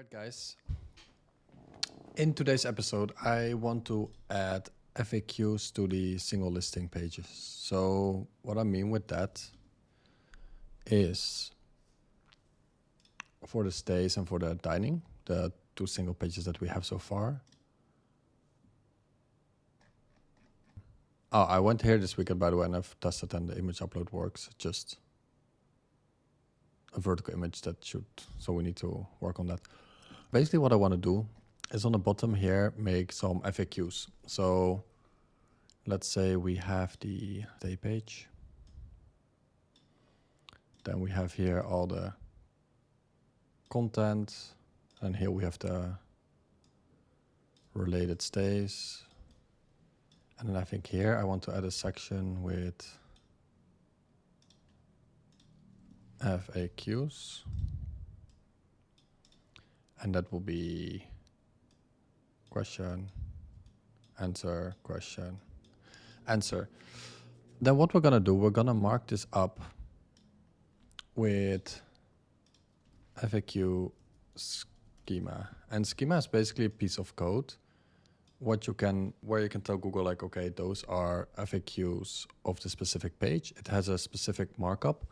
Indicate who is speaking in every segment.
Speaker 1: Alright guys, in today's episode I want to add FAQs to the single listing pages. So what I mean with that is for the stays and for the dining, the two single pages that we have so far. Oh, I went here this weekend by the way and I've tested and the image upload works, just a vertical image that should, so we need to work on that. Basically what I want to do is on the bottom here make some FAQs. So let's say we have the stay page. Then we have here all the content, and here we have the related stays. And then I think here I want to add a section with FAQs. And that will be question, answer, question, answer. Then what we're gonna do, we're gonna mark this up with FAQ schema. And schema is basically a piece of code where you can tell Google like, okay, those are FAQs of the specific page. It has a specific markup,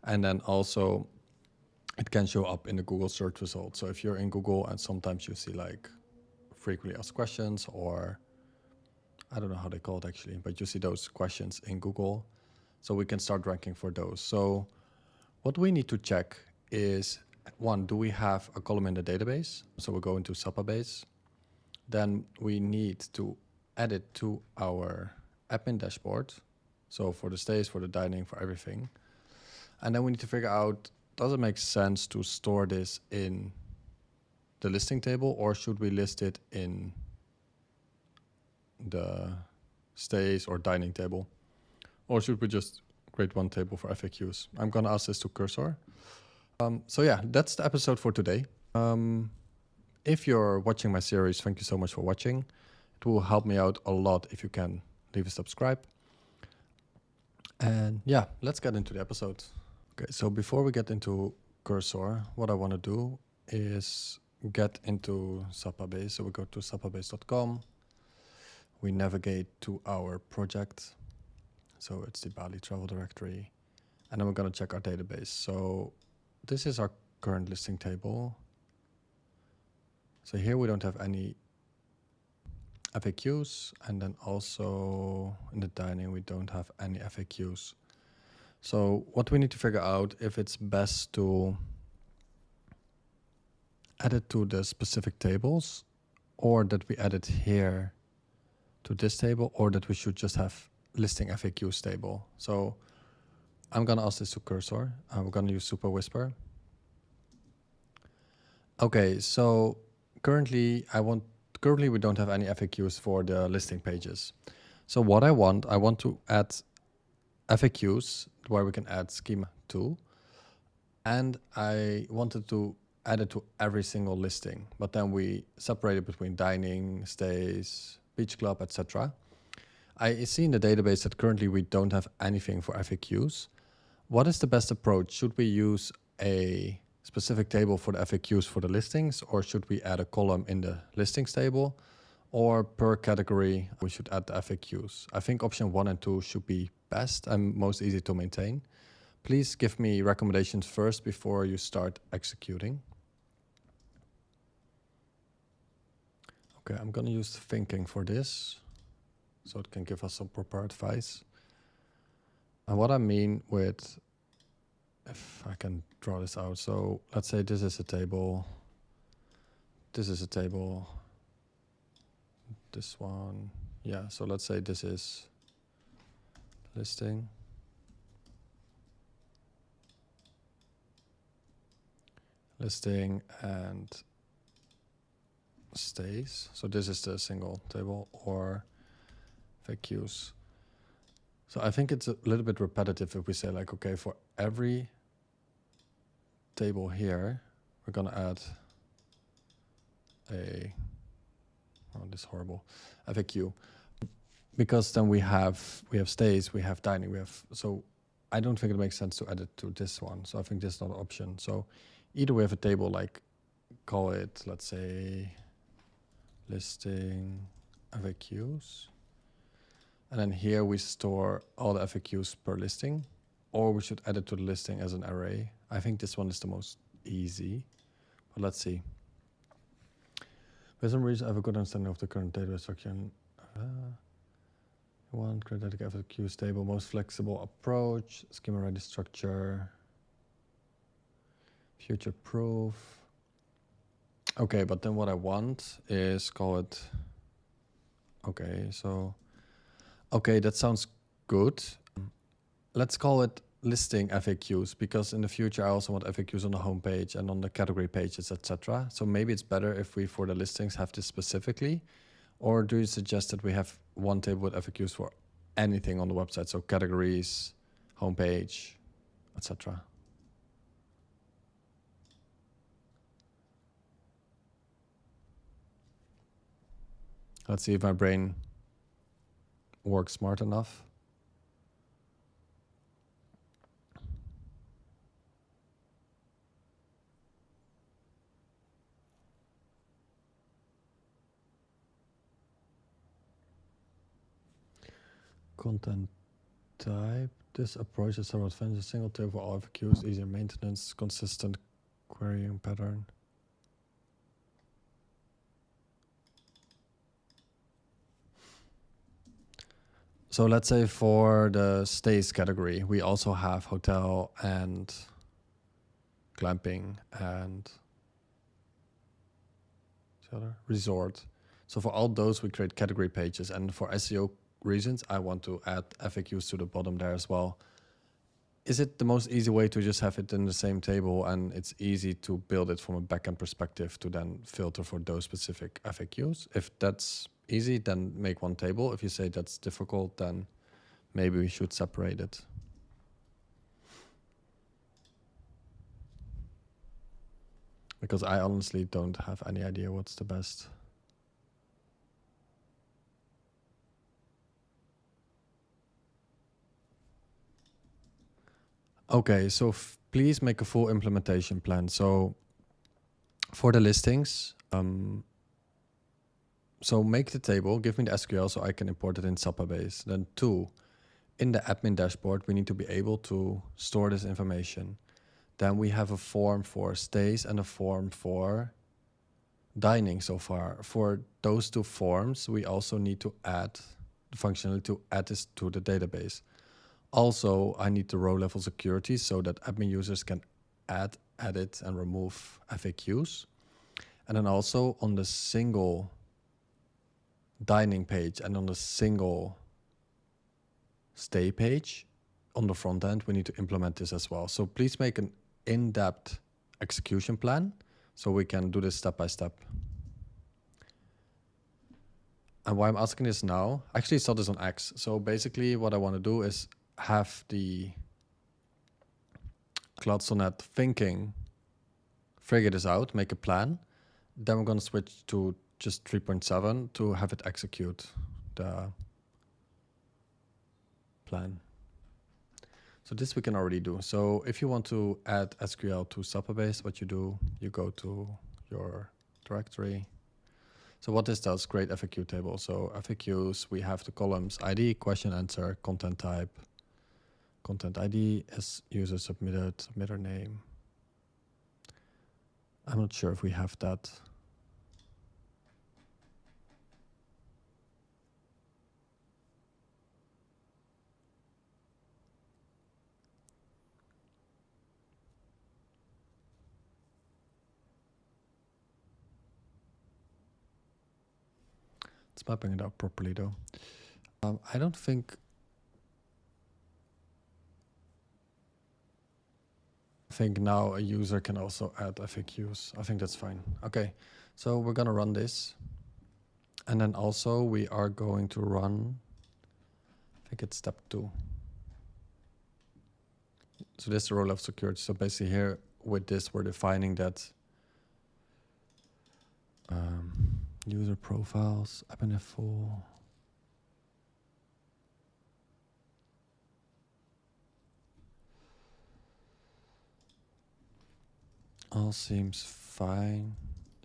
Speaker 1: and then also it can show up in the Google search results. So if you're in Google and sometimes you see like frequently asked questions, or I don't know how they call it actually, but you see those questions in Google. So we can start ranking for those. So what we need to check is, one, do we have a column in the database? So we'll go into Supabase. Then we need to add it to our admin dashboard. So for the stays, for the dining, for everything. And then we need to figure out, does it make sense to store this in the listing table, or should we list it in the stays or dining table? Or should we just create one table for FAQs? I'm gonna ask this to Cursor. So yeah, that's the episode for today. If you're watching my series, thank you so much for watching. It will help me out a lot if you can leave a subscribe. And yeah, let's get into the episode. Okay, so before we get into Cursor, what I want to do is get into Supabase. So we go to supabase.com. We navigate to our project. So it's the Bali travel directory. And then we're going to check our database. So this is our current listing table. So here we don't have any FAQs. And then also in the dining, we don't have any FAQs. So what we need to figure out if it's best to add it to the specific tables, or that we add it here to this table, or that we should just have listing FAQs table. So I'm gonna ask this to Cursor. We're gonna use Super Whisper. Okay, so currently we don't have any FAQs for the listing pages. So what I want to add FAQs where we can add schema to, and I wanted to add it to every single listing, but then we separate it between dining, stays, beach club, etc. I see in the database that currently we don't have anything for FAQs. What is the best approach? Should we use a specific table for the FAQs for the listings, or should we add a column in the listings table, or per category we should add the FAQs? I think option 1 and 2 should be best and most easy to maintain. Please give me recommendations first before you start executing. Okay, I'm gonna use thinking for this, so it can give us some proper advice. And what I mean with, if I can draw this out, so let's say this is a table, this is a table, this one, yeah, so let's say this is listing. Listing and stays. So this is the single table, or FAQs. So I think it's a little bit repetitive if we say like, okay, for every table here, we're gonna add a, oh, this is horrible, FAQ. Because then we have stays, we have dining, so I don't think it makes sense to add it to this one. So I think this is not an option. So either we have a table like call it, let's say, listing FAQs. And then here we store all the FAQs per listing, or we should add it to the listing as an array. I think this one is the most easy, but let's see. For some reason, I have a good understanding of the current database structure. One, create FAQs table, most flexible approach, schema ready structure, future proof. Okay, but then what I want is call it, okay, so, okay, that sounds good. Let's call it listing FAQs, because in the future I also want FAQs on the homepage and on the category pages, etc. So maybe it's better if we, for the listings, have this specifically, or do you suggest that we have one table with FAQs for anything on the website, so categories, homepage, etc. Let's see if my brain works smart enough. Content type. This approach is somewhat fancy. Single table for all FAQs, easier maintenance, consistent querying pattern. So let's say for the stays category, we also have hotel and glamping and resort. So for all those, we create category pages. And for SEO reasons, I want to add FAQs to the bottom there as well. Is it the most easy way to just have it in the same table, and it's easy to build it from a backend perspective to then filter for those specific FAQs? If that's easy, then make one table. If you say that's difficult, then maybe we should separate it. Because I honestly don't have any idea what's the best. Okay, so please make a full implementation plan. So for the listings, so make the table, give me the SQL so I can import it in Supabase. Then 2, in the admin dashboard, we need to be able to store this information. Then we have a form for stays and a form for dining so far. For those 2 forms, we also need to add the functionality to add this to the database. Also, I need the row level security so that admin users can add, edit, and remove FAQs. And then also on the single dining page and on the single stay page on the front end, we need to implement this as well. So please make an in-depth execution plan so we can do this step by step. And why I'm asking this now, I actually saw this on X. So basically what I want to do is have the Claude Sonnet thinking, figure this out, make a plan. Then we're going to switch to just 3.7 to have it execute the plan. So this we can already do. So if you want to add SQL to Supabase, what you do, you go to your directory. So what this does, create FAQ table. So FAQs, we have the columns ID, question, answer, content type, content ID is user submitted, submitter name. I'm not sure if we have that. It's mapping it out properly though. I don't think. I think now a user can also add FAQs. I think that's fine. Okay, so we're gonna run this. And then also we are going to run, I think it's step 2. So this is the role of security. So basically here with this, we're defining that user profiles, full. All seems fine.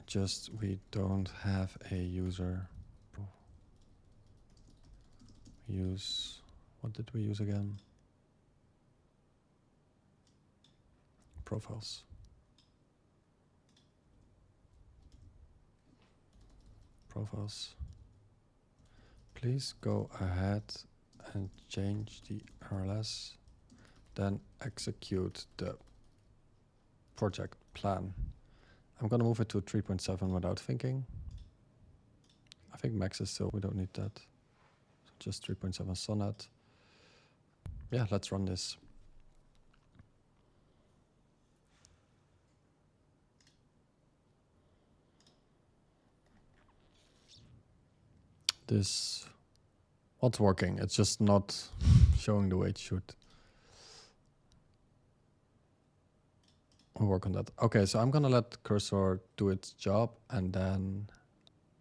Speaker 1: Just we don't have a user. Use, what did we use again? Profiles. Profiles. Please go ahead and change the RLS, then execute the project plan. I'm gonna move it to 3.7 without thinking. I think max is still, we don't need that. So just 3.7 Sonnet. Yeah, let's run this. This, what's working? It's just not showing the way it should. We'll work on that. Okay, so I'm gonna let cursor do its job and then,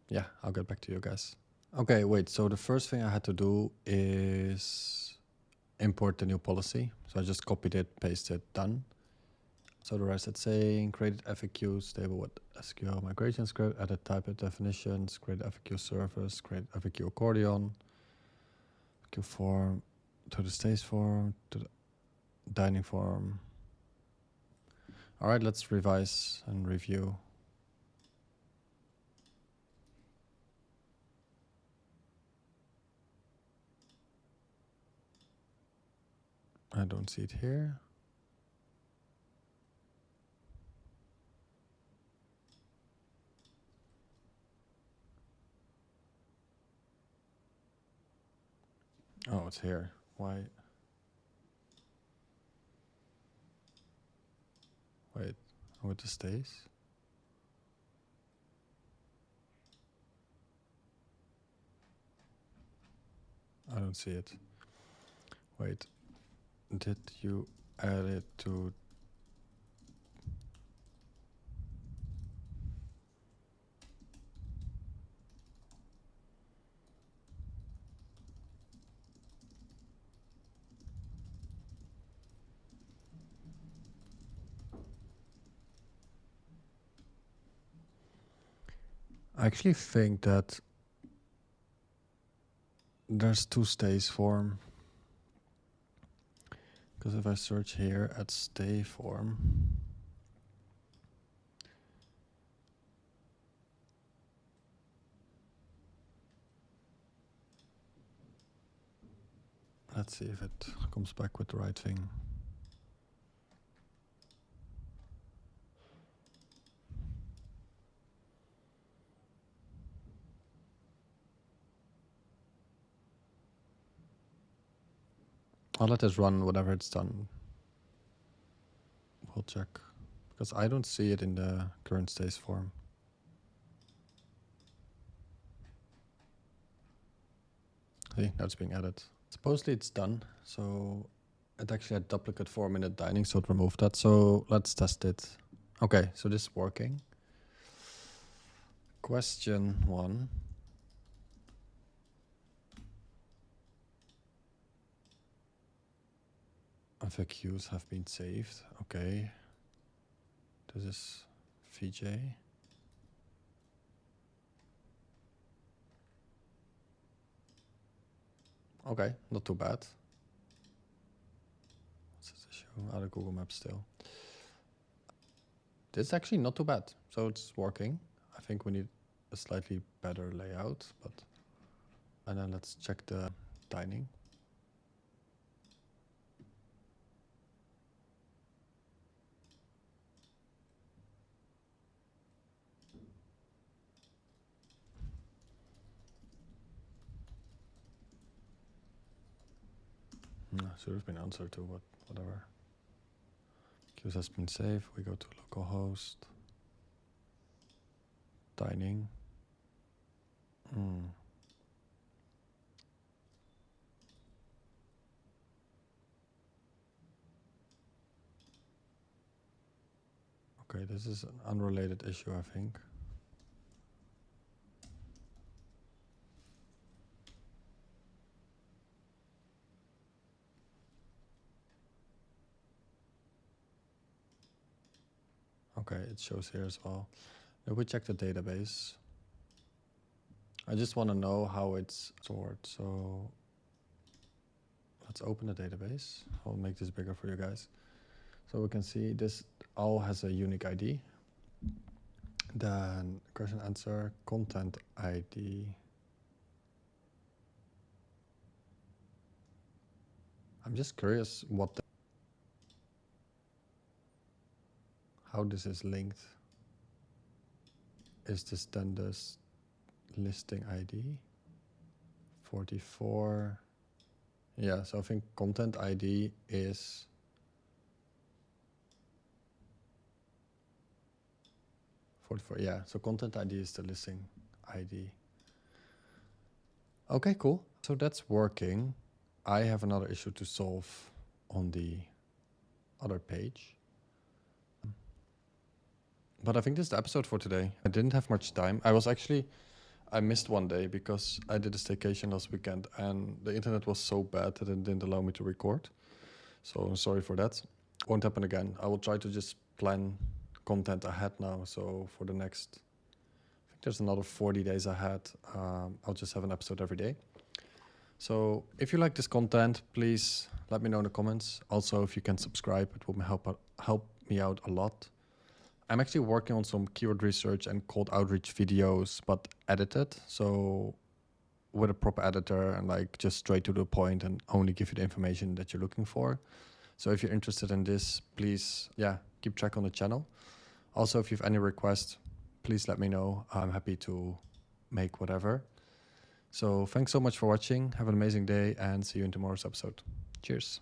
Speaker 1: yeah, I'll get back to you guys. Okay, wait, so the first thing I had to do is import the new policy. So I just copied it, pasted it, done. So the rest it's saying created FAQs, stable with SQL migration script, added type of definitions, create FAQ service, create FAQ accordion, FAQ form, to the stage form, to the dining form. All right, let's revise and review. I don't see it here. Oh, it's here. Why? Wait, with the stays? I don't see it. Wait, did you add it to? I actually think that there's two stays form. Because if I search here at stay form, let's see if it comes back with the right thing. I'll let this run whenever it's done. We'll check. Because I don't see it in the current stays form. See, now it's being added. Supposedly it's done. So it actually had duplicate form in the dining, so it removed that. So let's test it. Okay, so this is working. Question 1. FAQs have been saved. Okay. This is VJ. Okay, not too bad. What's this issue? Out of Google Maps still. This is actually not too bad. So it's working. I think we need a slightly better layout, but and then let's check the dining. Should have been answered to, but whatever. Queues has been saved. We go to localhost. Dining. Okay, this is an unrelated issue, I think. Okay, it shows here as well. If we check the database, I just want to know how it's stored. So let's open the database. I'll make this bigger for you guys. So we can see this all has a unique ID. Then question answer, content ID. I'm just curious how this is linked. Is this then this listing ID? 44. Yeah, so I think content ID is yeah, so content ID is the listing ID. Okay, cool. So that's working. I have another issue to solve on the other page. But I think this is the episode for today. I didn't have much time. I missed one day because I did a staycation last weekend and the internet was so bad that it didn't allow me to record. So I'm sorry for that. Won't happen again. I will try to just plan content ahead now. So for the next, I think there's another 40 days ahead. I'll just have an episode every day. So if you like this content, please let me know in the comments. Also, if you can subscribe, it will help me out a lot. I'm actually working on some keyword research and cold outreach videos, but edited. So with a proper editor and like just straight to the point and only give you the information that you're looking for. So if you're interested in this, please, keep track on the channel. Also, if you have any requests, please let me know. I'm happy to make whatever. So thanks so much for watching. Have an amazing day and see you in tomorrow's episode. Cheers.